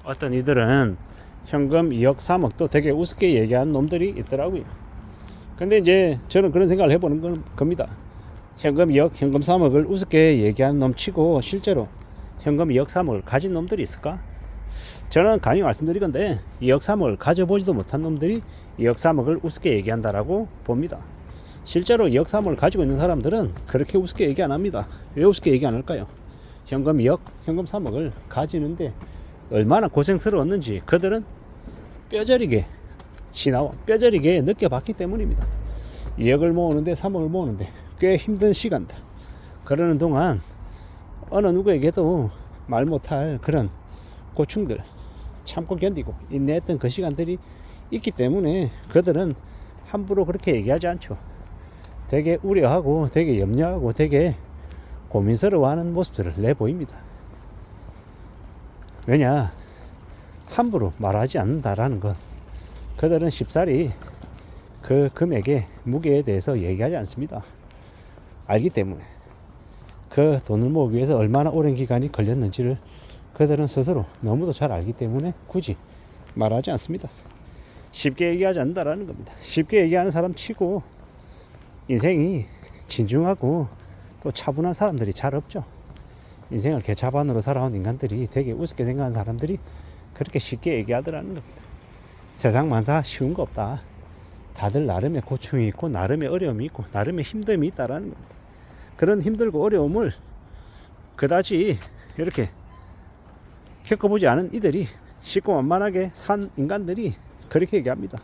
어떤 이들은 현금 2억 3억도 되게 우습게 얘기하는 놈들이 있더라고요. 근데 이제 저는 그런 생각을 해보는 겁니다. 현금 2억, 현금 3억을 우습게 얘기하는 놈 치고 실제로 현금 2억 3억을 가진 놈들이 있을까? 저는 감히 말씀드리건데 2억 3억을 가져보지도 못한 놈들이 2억 3억을 우습게 얘기한다라고 봅니다. 실제로 2억 3억을 가지고 있는 사람들은 그렇게 우습게 얘기 안 합니다. 왜 우습게 얘기 안 할까요? 현금 2억, 현금 3억을 가지는데 얼마나 고생스러웠는지 그들은 뼈저리게 뼈저리게 느껴봤기 때문입니다. 2억을 모으는데 3억을 모으는데 꽤 힘든 시간들, 그러는 동안 어느 누구에게도 말 못할 그런 고충들 참고 견디고 인내했던 그 시간들이 있기 때문에 그들은 함부로 그렇게 얘기하지 않죠. 되게 우려하고 되게 염려하고 되게 고민스러워하는 모습들을 내보입니다. 왜냐, 함부로 말하지 않는다라는 것, 그들은 쉽사리 그 금액의 무게에 대해서 얘기하지 않습니다. 알기 때문에 그 돈을 모으기 위해서 얼마나 오랜 기간이 걸렸는지를 그들은 스스로 너무도 잘 알기 때문에 굳이 말하지 않습니다. 쉽게 얘기하지 않는다라는 겁니다. 쉽게 얘기하는 사람 치고 인생이 진중하고 또 차분한 사람들이 잘 없죠. 인생을 개차반으로 살아온 인간들이 되게 우습게 생각하는 사람들이 그렇게 쉽게 얘기하더라는 겁니다. 세상 만사 쉬운 거 없다. 다들 나름의 고충이 있고 나름의 어려움이 있고 나름의 힘듦이 있다라는 겁니다. 그런 힘들고 어려움을 그다지 이렇게 겪어보지 않은 이들이 쉽고 만만하게 산 인간들이 그렇게 얘기합니다.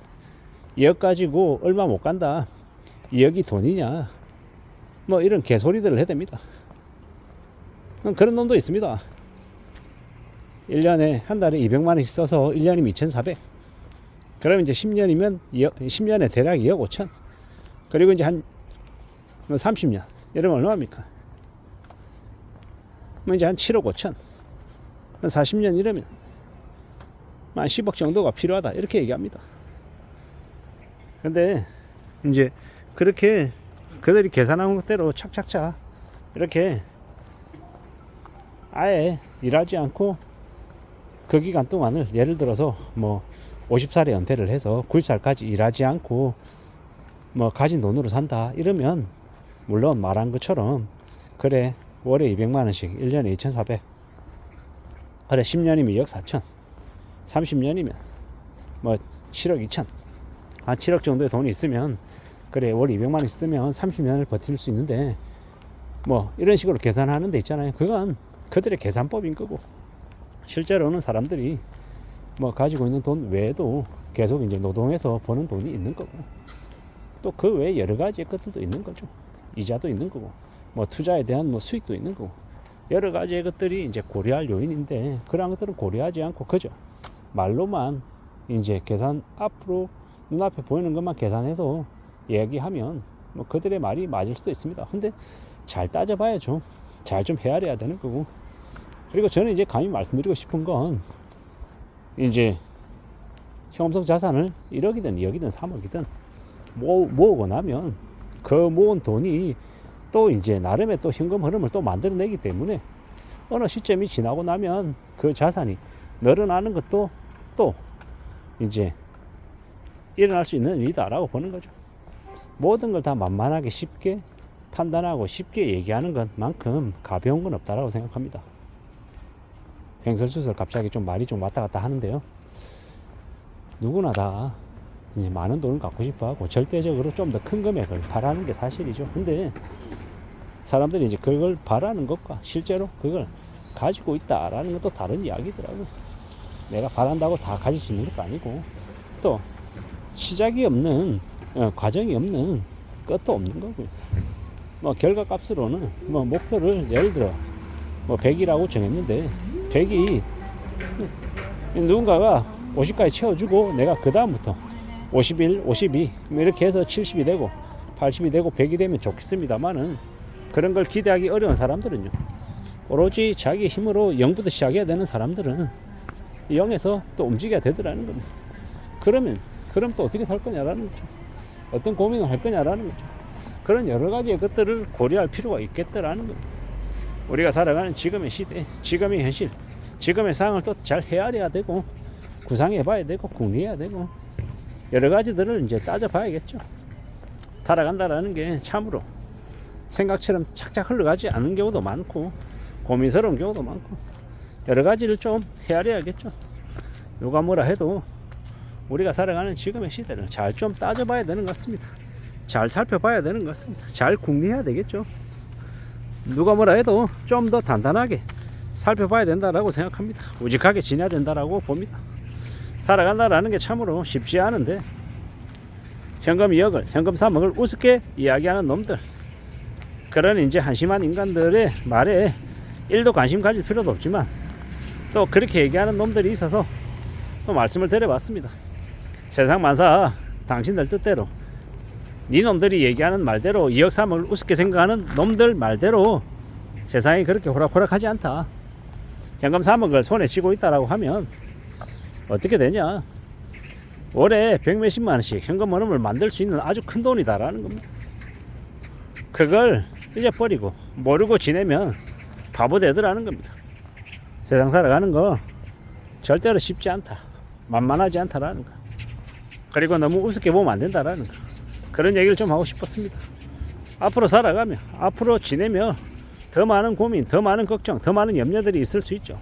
2억 가지고 얼마 못 간다. 2억이 돈이냐. 뭐 이런 개소리들을 해댑니다. 그런 놈도 있습니다. 1년에 한 달에 200만 원씩 써서 1년이면 2,400. 그러면 이제 10년이면 10년에 대략 2억 5천. 그리고 이제 한 30년. 이러면 얼마입니까? 뭐 이제 한 7억 5천. 40년 이러면 한 10억 정도가 필요하다. 이렇게 얘기합니다. 근데 이제 그렇게 그들이 계산한 것대로 착착착 이렇게 아예 일하지 않고 그 기간 동안을 예를 들어서 뭐 50살에 은퇴를 해서 90살까지 일하지 않고 뭐 가진 돈으로 산다 이러면 물론 말한 것처럼 그래 월에 200만 원씩 1년에 2,400 그래 10년이면 2억 4천 30년이면 뭐 7억 2천 한 7억 정도의 돈이 있으면 그래 월 200만 원 쓰면 30년을 버틸 수 있는데 뭐 이런 식으로 계산하는 데 있잖아요. 그건 그들의 계산법인 거고 실제로는 사람들이 뭐 가지고 있는 돈 외에도 계속 이제 노동해서 버는 돈이 있는 거고 또 그 외에 여러 가지의 것들도 있는 거죠. 이자도 있는 거고 뭐 투자에 대한 뭐 수익도 있는 거고 여러 가지의 것들이 이제 고려할 요인인데 그런 것들은 고려하지 않고 그저 말로만 이제 계산 앞으로 눈앞에 보이는 것만 계산해서 얘기하면 뭐 그들의 말이 맞을 수도 있습니다. 근데 잘 따져봐야죠. 잘 좀 헤아려야 되는 거고 그리고 저는 이제 감히 말씀드리고 싶은 건 이제 현금성 자산을 1억이든 2억이든 3억이든 모으고 나면 그 모은 돈이 또 이제 나름의 또 현금 흐름을 또 만들어내기 때문에 어느 시점이 지나고 나면 그 자산이 늘어나는 것도 또 이제 일어날 수 있는 일이다라고 보는 거죠. 모든 걸 다 만만하게 쉽게 판단하고 쉽게 얘기하는 것만큼 가벼운 건 없다라고 생각합니다. 횡설수설 갑자기 좀 말이 좀 왔다 갔다 하는데요. 누구나 다 많은 돈을 갖고 싶어 하고 절대적으로 좀 더 큰 금액을 바라는 게 사실이죠. 근데 사람들이 이제 그걸 바라는 것과 실제로 그걸 가지고 있다라는 것도 다른 이야기더라고요. 내가 바란다고 다 가질 수 있는 것도 아니고 또 시작이 없는 과정이 없는 끝도 없는 거고요. 뭐 결과값으로는 뭐 목표를 예를 들어 뭐 100이라고 정했는데 100이 누군가가 50까지 채워주고 내가 그 다음부터 51, 52 이렇게 해서 70이 되고 80이 되고 100이 되면 좋겠습니다만은 그런 걸 기대하기 어려운 사람들은요 오로지 자기 힘으로 0부터 시작해야 되는 사람들은 0에서 또 움직여야 되더라는 겁니다. 그럼 또 어떻게 살 거냐라는 거죠. 어떤 고민을 할 거냐라는 거죠. 그런 여러 가지의 것들을 고려할 필요가 있겠더라는 겁니다. 우리가 살아가는 지금의 시대, 지금의 현실, 지금의 상황을 또 잘 헤아려야 되고 구상해 봐야 되고 궁리해야 되고 여러 가지들을 이제 따져 봐야겠죠. 살아간다라는 게 참으로 생각처럼 착착 흘러가지 않는 경우도 많고 고민스러운 경우도 많고 여러 가지를 좀 헤아려야겠죠. 누가 뭐라 해도 우리가 살아가는 지금의 시대를 잘 좀 따져봐야 되는 것 같습니다. 잘 살펴봐야 되는 것 같습니다. 잘 궁리해야 되겠죠. 누가 뭐라 해도 좀 더 단단하게 살펴봐야 된다라고 생각합니다. 우직하게 지내야 된다라고 봅니다. 살아간다라는 게 참으로 쉽지 않은데 현금 2억을 현금 3억을 우습게 이야기하는 놈들, 그런 이제 한심한 인간들의 말에 1도 관심 가질 필요도 없지만 또 그렇게 얘기하는 놈들이 있어서 또 말씀을 드려봤습니다. 세상 만사 당신들 뜻대로 네 놈들이 얘기하는 말대로 2억 3억을 우습게 생각하는 놈들 말대로 세상이 그렇게 호락호락하지 않다. 현금 3억을 손에 쥐고 있다라고 하면 어떻게 되냐, 월에 100몇십만 원씩 현금 원금을 만들 수 있는 아주 큰 돈이다라는 겁니다. 그걸 잊어버리고 모르고 지내면 바보 되더라는 겁니다. 세상 살아가는 거 절대로 쉽지 않다, 만만하지 않다라는 거, 그리고 너무 우습게 보면 안 된다라는 거, 그런 얘기를 좀 하고 싶었습니다. 앞으로 살아가며 앞으로 지내며 더 많은 고민, 더 많은 걱정, 더 많은 염려들이 있을 수 있죠.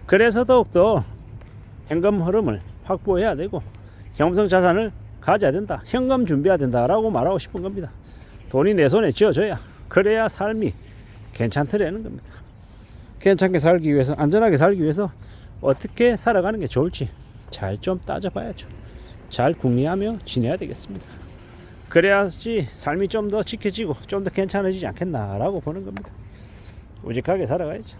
그래서 더욱더 현금 흐름을 확보해야 되고 현금성 자산을 가져야 된다, 현금 준비해야 된다라고 말하고 싶은 겁니다. 돈이 내 손에 쥐어져야 그래야 삶이 괜찮더라는 겁니다. 괜찮게 살기 위해서, 안전하게 살기 위해서 어떻게 살아가는 게 좋을지 잘 좀 따져봐야죠. 잘 궁리하며 지내야 되겠습니다. 그래야지 삶이 좀 더 지켜지고 좀 더 괜찮아지지 않겠나라고 보는 겁니다. 우직하게 살아가야죠.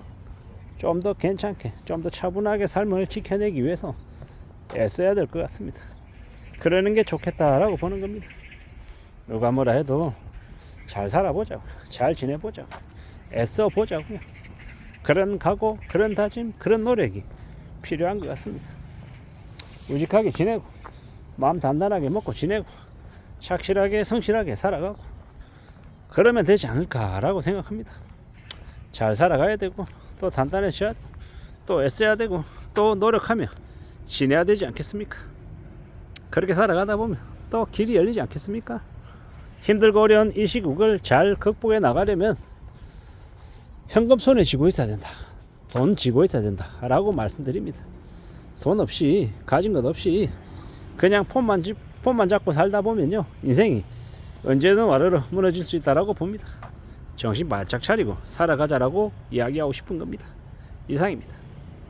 좀 더 괜찮게, 좀 더 차분하게 삶을 지켜내기 위해서 애써야 될 것 같습니다. 그러는 게 좋겠다라고 보는 겁니다. 누가 뭐라 해도 잘 살아보자고, 잘 지내보자고, 애써보자고요. 그런 각오, 그런 다짐, 그런 노력이 필요한 것 같습니다. 우직하게 지내고 마음 단단하게 먹고 지내고 착실하게 성실하게 살아가고 그러면 되지 않을까라고 생각합니다. 잘 살아가야 되고 또 단단해져야 되고 또 애써야 되고 또 노력하며 지내야 되지 않겠습니까? 그렇게 살아가다 보면 또 길이 열리지 않겠습니까? 힘들고 어려운 이 시국을 잘 극복해 나가려면 현금 손에 쥐고 있어야 된다, 돈 쥐고 있어야 된다 라고 말씀드립니다. 돈 없이, 가진 것 없이 그냥 폰만 잡고 살다 보면요, 인생이 언제든 와르르 무너질 수 있다라고 봅니다. 정신 바짝 차리고 살아가자라고 이야기하고 싶은 겁니다. 이상입니다.